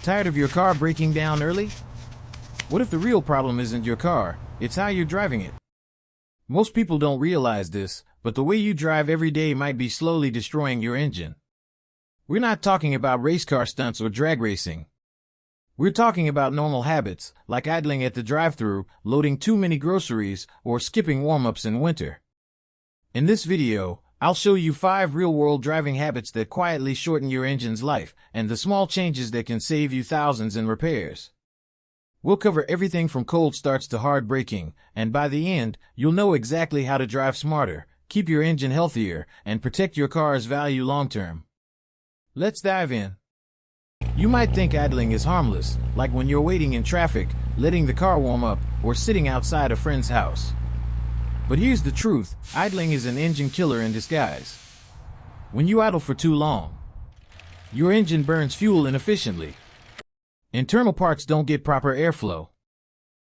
Tired of your car breaking down early? What if the real problem isn't your car, it's how you're driving it? Most people don't realize this, but the way you drive every day might be slowly destroying your engine. We're not talking about race car stunts or drag racing. We're talking about normal habits, like idling at the drive-thru, loading too many groceries, or skipping warm-ups in winter. In this video, I'll show you 5 real-world driving habits that quietly shorten your engine's life, and the small changes that can save you thousands in repairs. We'll cover everything from cold starts to hard braking, and by the end, you'll know exactly how to drive smarter, keep your engine healthier, and protect your car's value long-term. Let's dive in. You might think idling is harmless, like when you're waiting in traffic, letting the car warm up, or sitting outside a friend's house. But here's the truth, idling is an engine killer in disguise. When you idle for too long, your engine burns fuel inefficiently. Internal parts don't get proper airflow.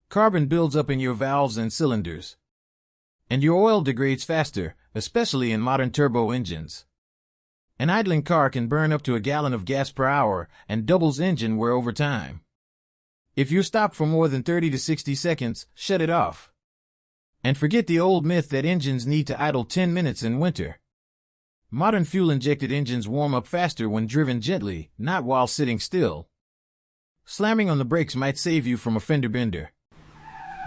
Carbon builds up in your valves and cylinders. And your oil degrades faster, especially in modern turbo engines. An idling car can burn up to a gallon of gas per hour and doubles engine wear over time. If you're stopped for more than 30 to 60 seconds, shut it off. And forget the old myth that engines need to idle 10 minutes in winter. Modern fuel-injected engines warm up faster when driven gently, not while sitting still. Slamming on the brakes might save you from a fender bender.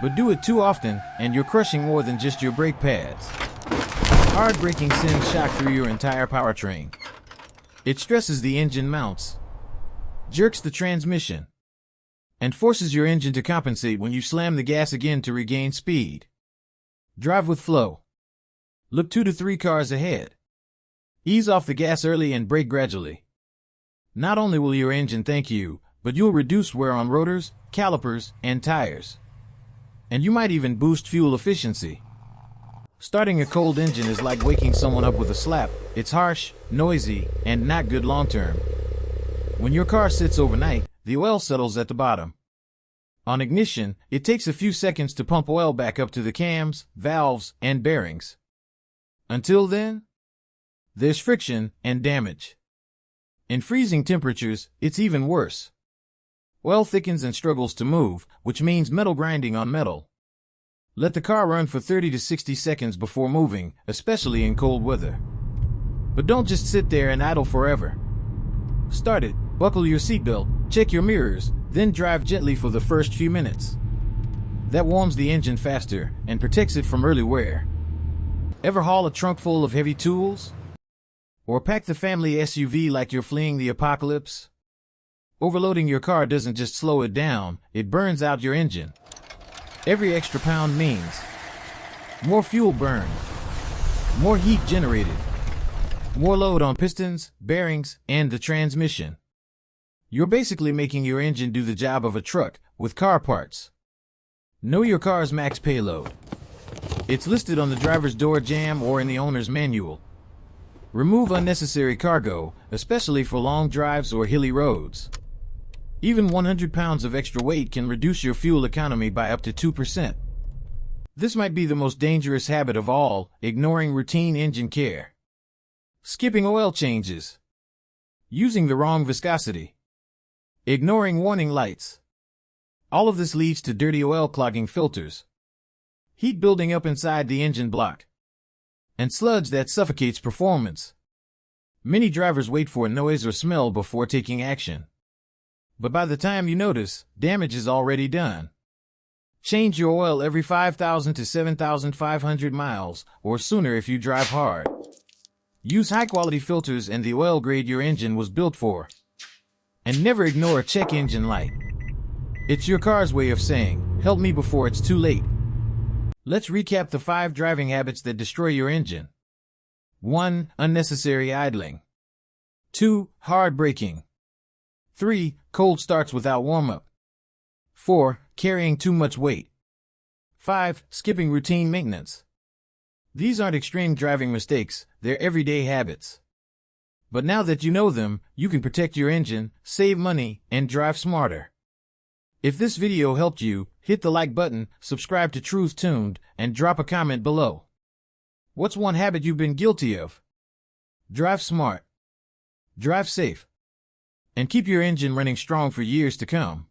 But do it too often, and you're crushing more than just your brake pads. Hard braking sends shock through your entire powertrain. It stresses the engine mounts, jerks the transmission, and forces your engine to compensate when you slam the gas again to regain speed. Drive with flow. Look 2 to 3 cars ahead. Ease off the gas early and brake gradually. Not only will your engine thank you, but you'll reduce wear on rotors, calipers, and tires. And you might even boost fuel efficiency. Starting a cold engine is like waking someone up with a slap. It's harsh, noisy, and not good long-term. When your car sits overnight, the oil settles at the bottom. On ignition, it takes a few seconds to pump oil back up to the cams, valves, and bearings. Until then, there's friction and damage. In freezing temperatures, it's even worse. Oil thickens and struggles to move, which means metal grinding on metal. Let the car run for 30 to 60 seconds before moving, especially in cold weather. But don't just sit there and idle forever. Start it, buckle your seatbelt, check your mirrors, then drive gently for the first few minutes. That warms the engine faster and protects it from early wear. Ever haul a trunk full of heavy tools? Or pack the family SUV like you're fleeing the apocalypse? Overloading your car doesn't just slow it down, it burns out your engine. Every extra pound means more fuel burned, more heat generated, more load on pistons, bearings, and the transmission. You're basically making your engine do the job of a truck with car parts. Know your car's max payload. It's listed on the driver's door jamb or in the owner's manual. Remove unnecessary cargo, especially for long drives or hilly roads. Even 100 pounds of extra weight can reduce your fuel economy by up to 2%. This might be the most dangerous habit of all, ignoring routine engine care. Skipping oil changes. Using the wrong viscosity. Ignoring warning lights. All of this leads to dirty oil clogging filters, heat building up inside the engine block, and sludge that suffocates performance. Many drivers wait for a noise or smell before taking action. But by the time you notice, damage is already done. Change your oil every 5,000 to 7,500 miles, or sooner if you drive hard. Use high-quality filters and the oil grade your engine was built for. And never ignore a check engine light. It's your car's way of saying, help me before it's too late. Let's recap the 5 driving habits that destroy your engine. 1. Unnecessary idling. 2. Hard braking. 3. Cold starts without warm-up. 4. Carrying too much weight. 5. Skipping routine maintenance. These aren't extreme driving mistakes, they're everyday habits. But now that you know them, you can protect your engine, save money, and drive smarter. If this video helped you, hit the like button, subscribe to Truth Tuned, and drop a comment below. What's one habit you've been guilty of? Drive smart. Drive safe. and keep your engine running strong for years to come.